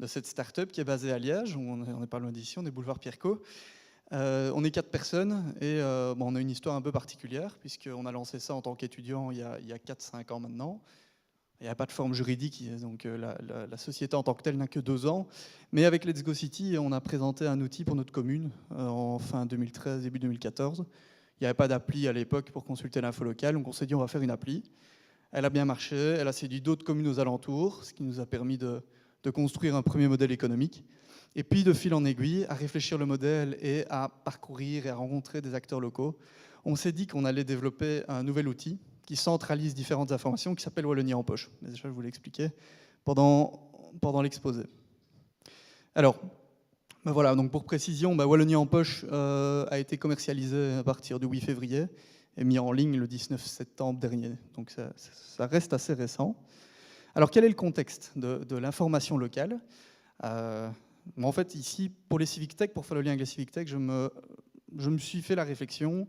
de cette start-up qui est basée à Liège, où on est pas loin d'ici, on est boulevard Pierrecot. On est 4 personnes et on a une histoire un peu particulière puisqu'on a lancé ça en tant qu'étudiant il y a 4-5 ans maintenant. Il n'y a pas de forme juridique, donc la société en tant que telle n'a que 2 ans. Mais avec Let's Go City, on a présenté un outil pour notre commune en fin 2013, début 2014. Il n'y avait pas d'appli à l'époque pour consulter l'info locale, donc on s'est dit on va faire une appli. Elle a bien marché, elle a séduit d'autres communes aux alentours, ce qui nous a permis de construire un premier modèle économique. Et puis, de fil en aiguille, à réfléchir le modèle et à parcourir et à rencontrer des acteurs locaux, on s'est dit qu'on allait développer un nouvel outil qui centralise différentes informations, qui s'appelle Wallonie en poche. Mais déjà, je vous l'ai expliqué pendant l'exposé. Alors, ben voilà, donc pour précision, Wallonie en poche a été commercialisé à partir du 8 février et mis en ligne le 19 septembre dernier. Donc ça reste assez récent. Alors, quel est le contexte de l'information locale? En fait, ici, pour les Civic Tech, pour faire le lien avec les Civic Tech, je me suis fait la réflexion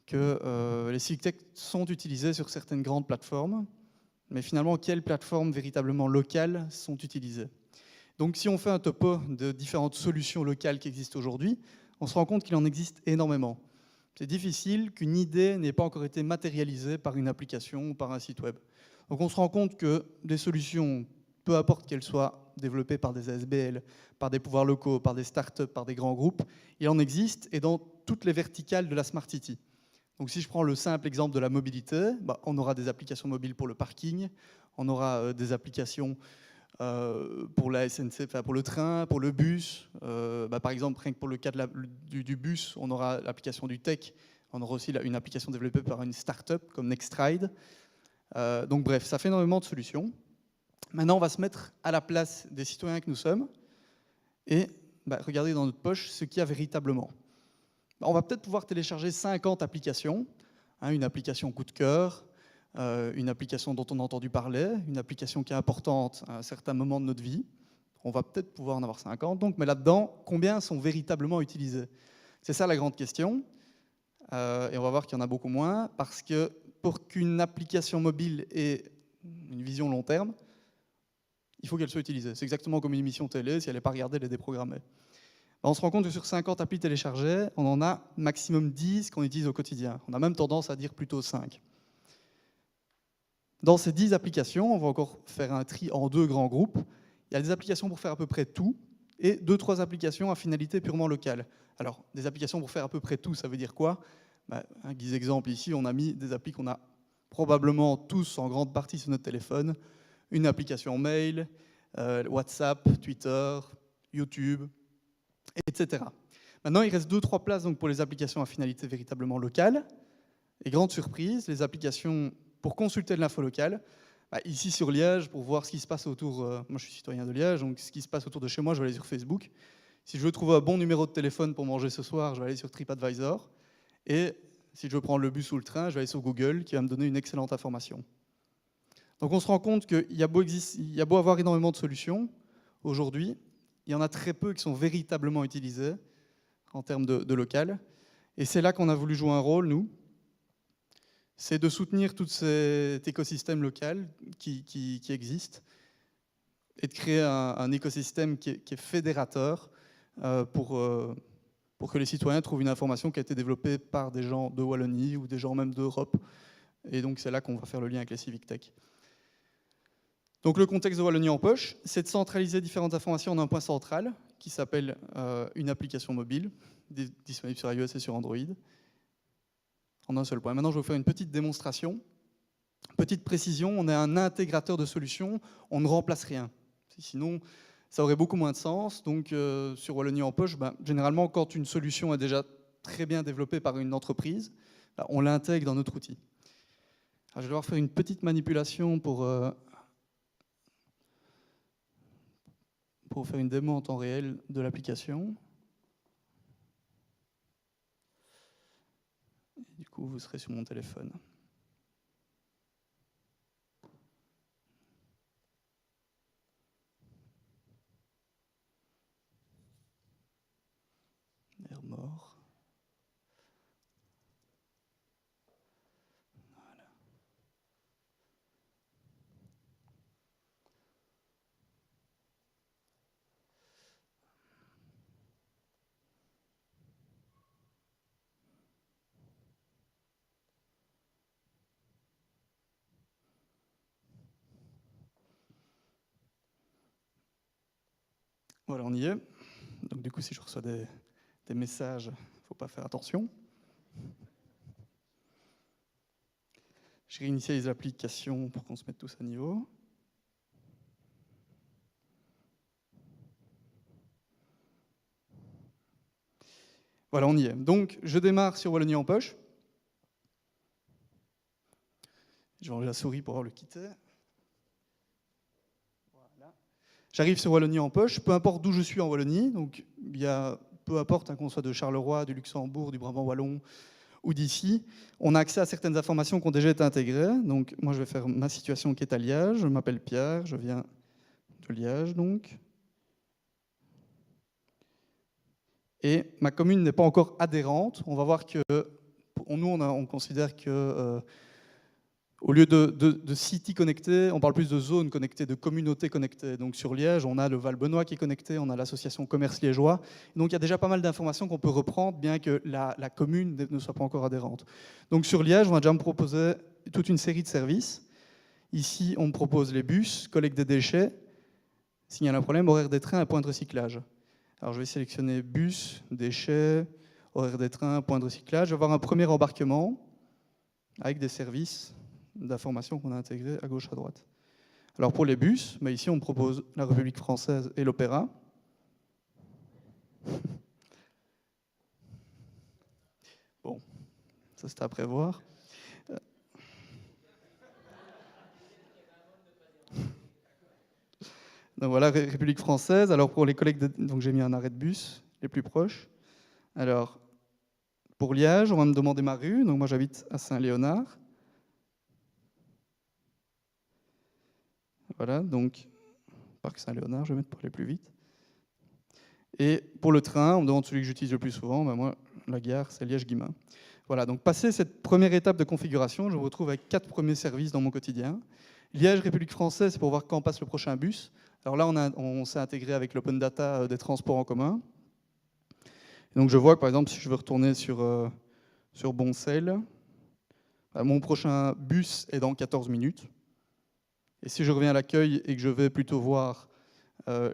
que les Civic Tech sont utilisés sur certaines grandes plateformes, mais finalement, quelles plateformes véritablement locales sont utilisées? Donc, si on fait un topo de différentes solutions locales qui existent aujourd'hui, on se rend compte qu'il en existe énormément. C'est difficile qu'une idée n'ait pas encore été matérialisée par une application ou par un site web. Donc, on se rend compte que des solutions, peu importe qu'elles soient développées par des ASBL, par des pouvoirs locaux, par des startups, par des grands groupes, il en existe et dans toutes les verticales de la Smart City. Donc si je prends le simple exemple de la mobilité, on aura des applications mobiles pour le parking, on aura des applications pour la SNCF, enfin pour le train, pour le bus. Par exemple, rien que pour le cas du bus, on aura l'application du tech, on aura aussi une application développée par une startup comme Nextride. Donc bref, ça fait énormément de solutions. Maintenant, on va se mettre à la place des citoyens que nous sommes et regarder dans notre poche ce qu'il y a véritablement. On va peut-être pouvoir télécharger 50 applications, une application coup de cœur, une application dont on a entendu parler, une application qui est importante à un certain moment de notre vie. On va peut-être pouvoir en avoir 50, donc, mais là-dedans, combien sont véritablement utilisés? C'est ça la grande question. Et on va voir qu'il y en a beaucoup moins, parce que pour qu'une application mobile ait une vision long terme, il faut qu'elle soit utilisée. C'est exactement comme une émission télé, si elle n'est pas regardée, elle est déprogrammée. On se rend compte que sur 50 applis téléchargées, on en a maximum 10 qu'on utilise au quotidien. On a même tendance à dire plutôt 5. Dans ces 10 applications, on va encore faire un tri en 2 grands groupes. Il y a des applications pour faire à peu près tout et 2-3 applications à finalité purement locale. Alors, des applications pour faire à peu près tout, ça veut dire quoi? Un guise exemple ici, on a mis des applis qu'on a probablement tous en grande partie sur notre téléphone. Une application mail, WhatsApp, Twitter, YouTube, etc. Maintenant, il reste 2-3 places donc, pour les applications à finalité véritablement locale. Et grande surprise, les applications pour consulter de l'info locale. Ici sur Liège, pour voir ce qui se passe autour... moi, je suis citoyen de Liège, donc ce qui se passe autour de chez moi, je vais aller sur Facebook. Si je veux trouver un bon numéro de téléphone pour manger ce soir, je vais aller sur TripAdvisor. Et si je veux prendre le bus ou le train, je vais aller sur Google, qui va me donner une excellente information. Donc on se rend compte qu'il y a beau avoir énormément de solutions, aujourd'hui, il y en a très peu qui sont véritablement utilisées en termes de local. Et c'est là qu'on a voulu jouer un rôle, nous. C'est de soutenir tout cet écosystème local qui existe et de créer un écosystème qui est fédérateur pour que les citoyens trouvent une information qui a été développée par des gens de Wallonie ou des gens même d'Europe. Et donc c'est là qu'on va faire le lien avec les Civic Tech. Donc le contexte de Wallonie en poche, c'est de centraliser différentes informations en un point central qui s'appelle une application mobile, disponible sur iOS et sur Android, en un seul point. Maintenant, je vais vous faire une petite démonstration. Petite précision, on est un intégrateur de solutions, on ne remplace rien. Sinon, ça aurait beaucoup moins de sens. Donc sur Wallonie en poche, généralement, quand une solution est déjà très bien développée par une entreprise, on l'intègre dans notre outil. Alors, je vais devoir faire une petite manipulation pour faire une démo en temps réel de l'application. Du coup, vous serez sur mon téléphone. Air mort. Voilà. Voilà, on y est. Donc du coup, si je reçois des messages, il ne faut pas faire attention. Je réinitialise l'application pour qu'on se mette tous à niveau. Voilà, on y est. Donc, je démarre sur Wallonie en poche. Je vais enlever la souris pour pouvoir le quitter. Voilà. J'arrive sur Wallonie en poche, peu importe d'où je suis en Wallonie. Donc, peu importe qu'on soit de Charleroi, du Luxembourg, du Brabant wallon ou d'ici, on a accès à certaines informations qui ont déjà été intégrées. Donc, moi, je vais faire ma situation qui est à Liège. Je m'appelle Pierre, je viens de Liège, donc. Et ma commune n'est pas encore adhérente. On va voir que, nous, on considère que, au lieu de city connectés, on parle plus de zones connectées, de communautés connectées. Donc sur Liège, on a le Val-Benoît qui est connecté, on a l'association Commerce Liégeois. Donc il y a déjà pas mal d'informations qu'on peut reprendre, bien que la commune ne soit pas encore adhérente. Donc sur Liège, on a déjà me proposé toute une série de services. Ici, on me propose les bus, collecte des déchets, s'il y a un problème, horaire des trains et point de recyclage. Alors je vais sélectionner bus, déchets, horaire des trains, point de recyclage. Je vais avoir un premier embarquement avec des services d'information qu'on a intégrés à gauche, à droite. Alors pour les bus, ici on me propose la République française et l'Opéra. Bon, ça c'est à prévoir. Donc voilà, République française. Alors pour les collègues, donc j'ai mis un arrêt de bus les plus proches. Alors pour Liège, on va me demander ma rue. Donc moi j'habite à Saint-Léonard. Voilà, donc Parc Saint-Léonard, je vais mettre pour aller plus vite. Et pour le train, on me demande celui que j'utilise le plus souvent. Moi, la gare, c'est Liège-Guillemins. Voilà, donc passé cette première étape de configuration, je me retrouve avec 4 premiers services dans mon quotidien. Liège, République française, c'est pour voir quand passe le prochain bus. Alors là, on s'est intégré avec l'open data des transports en commun. Et donc je vois que, par exemple, si je veux retourner sur Boncel, mon prochain bus est dans 14 minutes. Et si je reviens à l'accueil et que je vais plutôt voir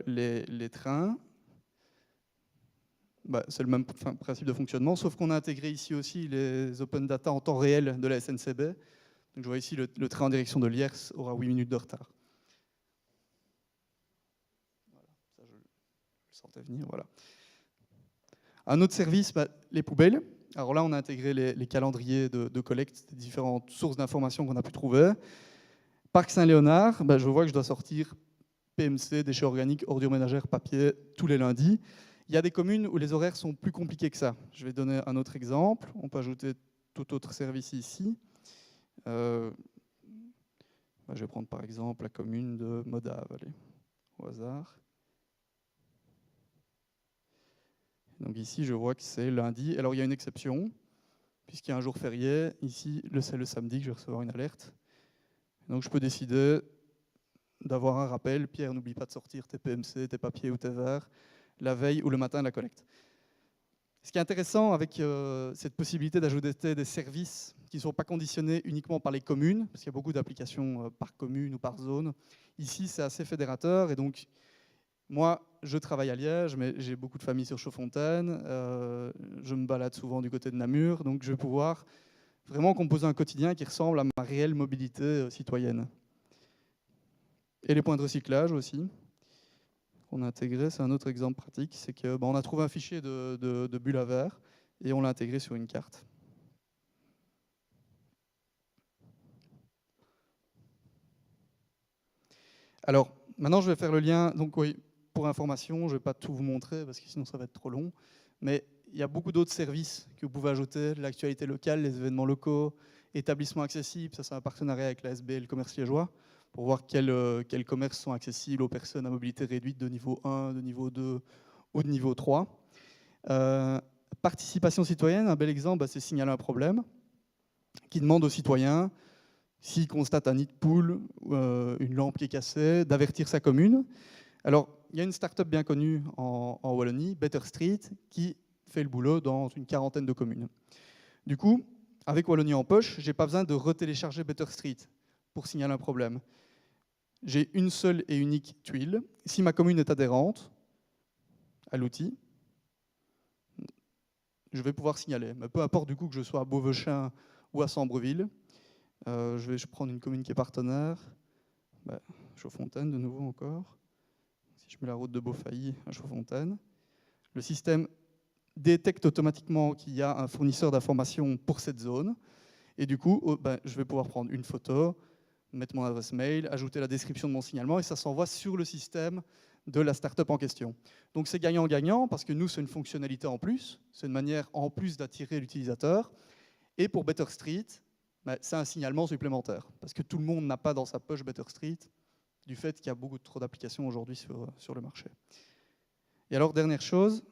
les trains, c'est le même principe de fonctionnement, sauf qu'on a intégré ici aussi les open data en temps réel de la SNCB. Donc je vois ici le train en direction de Liers aura 8 minutes de retard. Voilà, ça je le sentais venir, voilà. Un autre service, les poubelles. Alors là, on a intégré les calendriers de collecte des différentes sources d'informations qu'on a pu trouver. Parc Saint-Léonard, je vois que je dois sortir PMC, déchets organiques, ordures ménagères, papier, tous les lundis. Il y a des communes où les horaires sont plus compliqués que ça. Je vais donner un autre exemple. On peut ajouter tout autre service ici. Je vais prendre par exemple la commune de Modave, allez, au hasard. Donc ici, je vois que c'est lundi. Alors il y a une exception, puisqu'il y a un jour férié. Ici, c'est le samedi que je vais recevoir une alerte. Donc je peux décider d'avoir un rappel. Pierre, n'oublie pas de sortir tes PMC, tes papiers ou tes verres la veille ou le matin de la collecte. Ce qui est intéressant avec cette possibilité d'ajouter des services qui ne sont pas conditionnés uniquement par les communes, parce qu'il y a beaucoup d'applications par commune ou par zone. Ici, c'est assez fédérateur. Et donc, moi, je travaille à Liège, mais j'ai beaucoup de familles sur Chaudfontaine. Je me balade souvent du côté de Namur. Donc, je vais pouvoir vraiment composer un quotidien qui ressemble à ma réelle mobilité citoyenne. Et les points de recyclage aussi, qu'on a intégré, c'est un autre exemple pratique. C'est que on a trouvé un fichier de bulles à verre et on l'a intégré sur une carte. Alors, maintenant, je vais faire le lien. Donc, oui, pour information, je ne vais pas tout vous montrer parce que sinon, ça va être trop long. Mais il y a beaucoup d'autres services que vous pouvez ajouter, l'actualité locale, les événements locaux, établissements accessibles. Ça, c'est un partenariat avec la SBL, le commerce liégeois, pour voir quels commerces sont accessibles aux personnes à mobilité réduite de niveau 1, de niveau 2 ou de niveau 3. Participation citoyenne, un bel exemple, c'est signaler un problème qui demande aux citoyens, s'il constate un nid de poule, une lampe qui est cassée, d'avertir sa commune. Alors, il y a une start-up bien connue en Wallonie, Better Street, qui fait le boulot dans une quarantaine de communes. Du coup, avec Wallonie en poche, je n'ai pas besoin de retélécharger Better Street pour signaler un problème. J'ai une seule et unique tuile. Si ma commune est adhérente, à l'outil, je vais pouvoir signaler. Mais peu importe du coup que je sois à Beauvechin ou à Sambreville, je vais prendre une commune qui est partenaire, Chaux-Fontaine de nouveau encore. Si je mets la route de Beaufailly à Chaux-Fontaine, le système détecte automatiquement qu'il y a un fournisseur d'informations pour cette zone. Et du coup, je vais pouvoir prendre une photo, mettre mon adresse mail, ajouter la description de mon signalement, et ça s'envoie sur le système de la startup en question. Donc c'est gagnant-gagnant, parce que nous, c'est une fonctionnalité en plus, c'est une manière en plus d'attirer l'utilisateur. Et pour Better Street, c'est un signalement supplémentaire, parce que tout le monde n'a pas dans sa poche Better Street, du fait qu'il y a beaucoup trop d'applications aujourd'hui sur le marché. Et alors, dernière chose,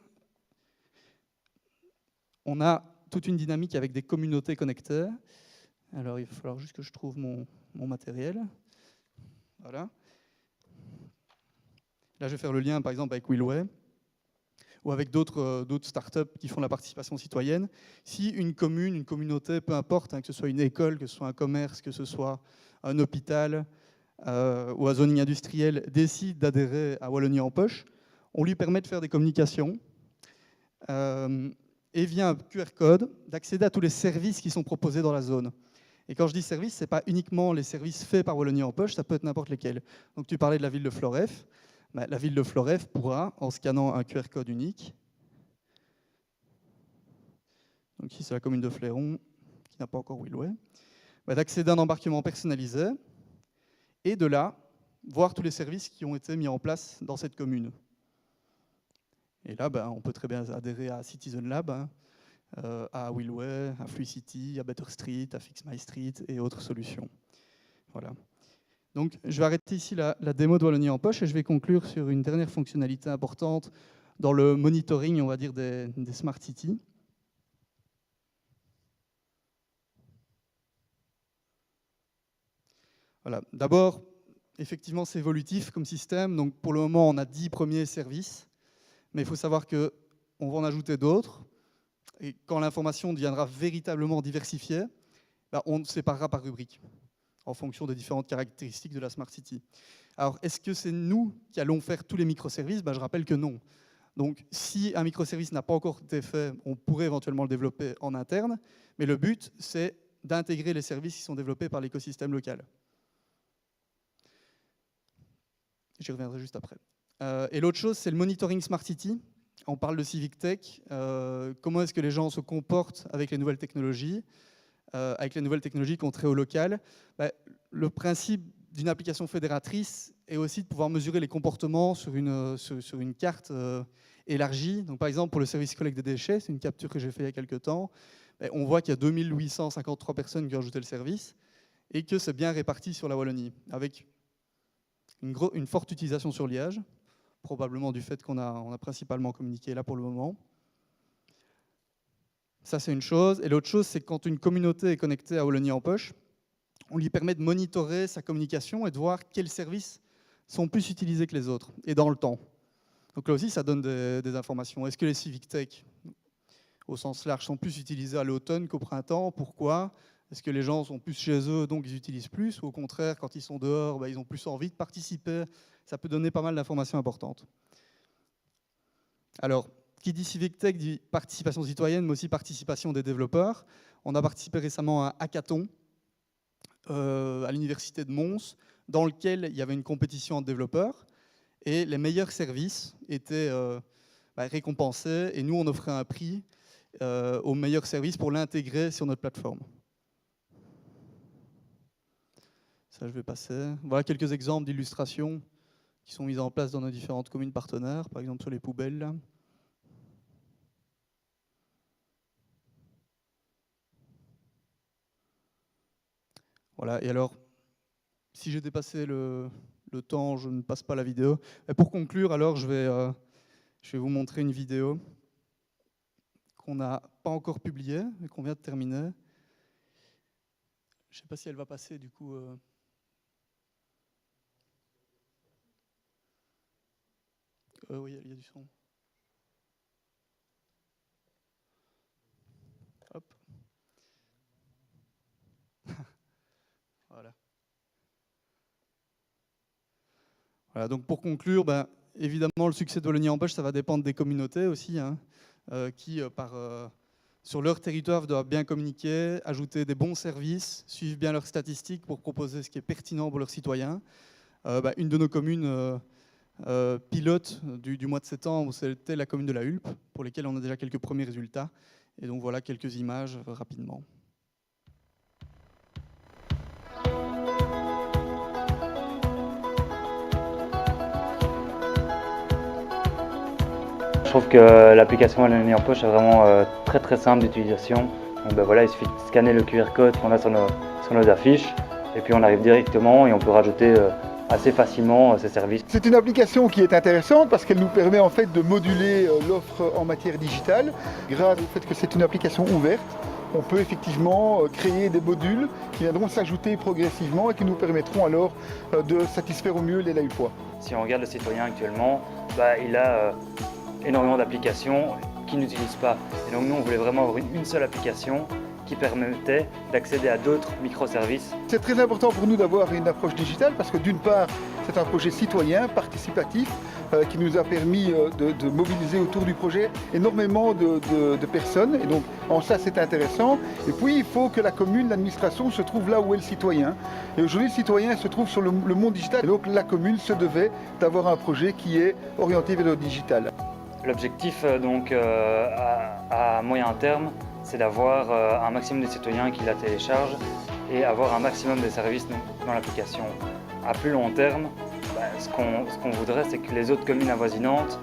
on a toute une dynamique avec des communautés connectées. Alors, il va falloir juste que je trouve mon matériel. Voilà. Là, je vais faire le lien, par exemple, avec Willway ou avec d'autres startups qui font la participation citoyenne. Si une commune, une communauté, peu importe, que ce soit une école, que ce soit un commerce, que ce soit un hôpital ou un zoning industriel, décide d'adhérer à Wallonie en poche, on lui permet de faire des communications et via un QR code, d'accéder à tous les services qui sont proposés dans la zone. Et quand je dis services, ce n'est pas uniquement les services faits par Wallonie en poche, ça peut être n'importe lesquels. Donc tu parlais de la ville de Floreffe. La ville de Floreffe pourra, en scannant un QR code unique, donc ici c'est la commune de Fléron, qui n'a pas encore Willway, d'accéder à un embarquement personnalisé et de là, voir tous les services qui ont été mis en place dans cette commune. Et là, on peut très bien adhérer à Citizen Lab, à Willway, à Fluicity, à Better Street, à Fix My Street et autres solutions. Voilà. Donc, je vais arrêter ici la démo de Wallonie en poche et je vais conclure sur une dernière fonctionnalité importante dans le monitoring, on va dire, des smart cities. Voilà. D'abord, effectivement, c'est évolutif comme système. Donc, pour le moment, on a 10 premiers services, mais il faut savoir qu'on va en ajouter d'autres. Et quand l'information deviendra véritablement diversifiée, on séparera par rubrique, en fonction des différentes caractéristiques de la Smart City. Alors, est-ce que c'est nous qui allons faire tous les microservices? Je rappelle que non. Donc, si un microservice n'a pas encore été fait, on pourrait éventuellement le développer en interne, mais le but, c'est d'intégrer les services qui sont développés par l'écosystème local. J'y reviendrai juste après. Et l'autre chose, c'est le monitoring Smart City. On parle de Civic Tech. Comment est-ce que les gens se comportent avec les nouvelles technologies qui ont trait au local? Le principe d'une application fédératrice est aussi de pouvoir mesurer les comportements sur une carte élargie. Donc, par exemple, pour le service collecte des déchets, c'est une capture que j'ai faite il y a quelques temps, on voit qu'il y a 2853 personnes qui ont ajouté le service et que c'est bien réparti sur la Wallonie, avec une forte utilisation sur Liège, probablement du fait qu'on a principalement communiqué là pour le moment. Ça, c'est une chose. Et l'autre chose, c'est que quand une communauté est connectée à Wallonie en poche, on lui permet de monitorer sa communication et de voir quels services sont plus utilisés que les autres, et dans le temps. Donc là aussi, ça donne des informations. Est-ce que les Civic Tech, au sens large, sont plus utilisés à l'automne qu'au printemps? Pourquoi? Est-ce que les gens sont plus chez eux, donc ils utilisent plus? Ou au contraire, quand ils sont dehors, ils ont plus envie de participer? Ça peut donner pas mal d'informations importantes. Alors, qui dit Civic Tech dit participation citoyenne, mais aussi participation des développeurs. On a participé récemment à un hackathon à l'université de Mons, dans lequel il y avait une compétition entre développeurs, et les meilleurs services étaient récompensés, et nous, on offrait un prix aux meilleurs services pour l'intégrer sur notre plateforme. Ça, je vais passer. Voilà quelques exemples d'illustrations qui sont mises en place dans nos différentes communes partenaires, par exemple sur les poubelles. Là. Voilà, et alors, si j'ai dépassé le temps, je ne passe pas la vidéo. Et pour conclure, alors, je vais vous montrer une vidéo qu'on n'a pas encore publiée, mais qu'on vient de terminer. Je ne sais pas si elle va passer, du coup. Oui, il y a du son. Hop. Voilà. Voilà. Donc pour conclure, évidemment, le succès de Wallonie Empêche, ça va dépendre des communautés aussi, hein, qui, sur leur territoire, doivent bien communiquer, ajouter des bons services, suivre bien leurs statistiques pour proposer ce qui est pertinent pour leurs citoyens. Une de nos communes pilote du mois de septembre, c'était la commune de la Hulpe, pour lesquelles on a déjà quelques premiers résultats. Et donc voilà quelques images rapidement. Je trouve que l'application Wallonie Empêche est vraiment très très simple d'utilisation. Donc voilà, il suffit de scanner le QR code qu'on a sur nos affiches et puis on arrive directement et on peut rajouter assez facilement ces services. C'est une application qui est intéressante parce qu'elle nous permet en fait de moduler l'offre en matière digitale. Grâce au fait que c'est une application ouverte, on peut effectivement créer des modules qui viendront s'ajouter progressivement et qui nous permettront alors de satisfaire au mieux les Lahulpois. Si on regarde le citoyen actuellement, il a énormément d'applications qu'il n'utilise pas. Et donc nous, on voulait vraiment avoir une seule application qui permettait d'accéder à d'autres microservices. C'est très important pour nous d'avoir une approche digitale parce que d'une part, c'est un projet citoyen, participatif, qui nous a permis de mobiliser autour du projet énormément de personnes. Et donc, en ça, c'est intéressant. Et puis, il faut que la commune, l'administration se trouve là où est le citoyen. Et aujourd'hui, le citoyen se trouve sur le monde digital. Et donc, la commune se devait d'avoir un projet qui est orienté vers le digital. L'objectif, à moyen terme, c'est d'avoir un maximum de citoyens qui la téléchargent et avoir un maximum de services dans l'application. À plus long terme, ce qu'on voudrait, c'est que les autres communes avoisinantes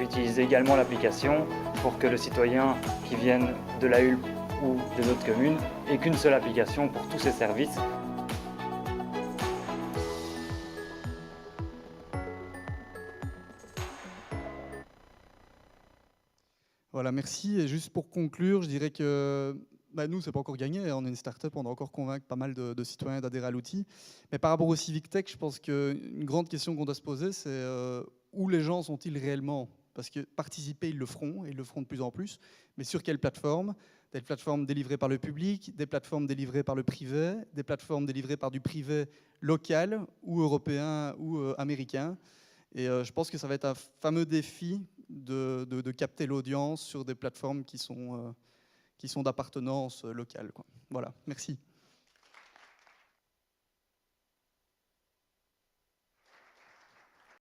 utilisent également l'application pour que le citoyen qui vienne de la Hulpe ou des autres communes ait qu'une seule application pour tous ces services. Voilà, merci. Et juste pour conclure, je dirais que nous, c'est pas encore gagné. On est une start-up, on doit encore convaincre pas mal de citoyens d'adhérer à l'outil. Mais par rapport au Civic Tech, je pense qu'une grande question qu'on doit se poser, c'est où les gens sont-ils réellement? Parce que participer, ils le feront, et ils le feront de plus en plus. Mais sur quelle plateforme? Des plateformes délivrées par le public, des plateformes délivrées par le privé, des plateformes délivrées par du privé local ou européen ou américain. Et je pense que ça va être un fameux défi de capter l'audience sur des plateformes qui sont d'appartenance locale, quoi. Voilà, merci.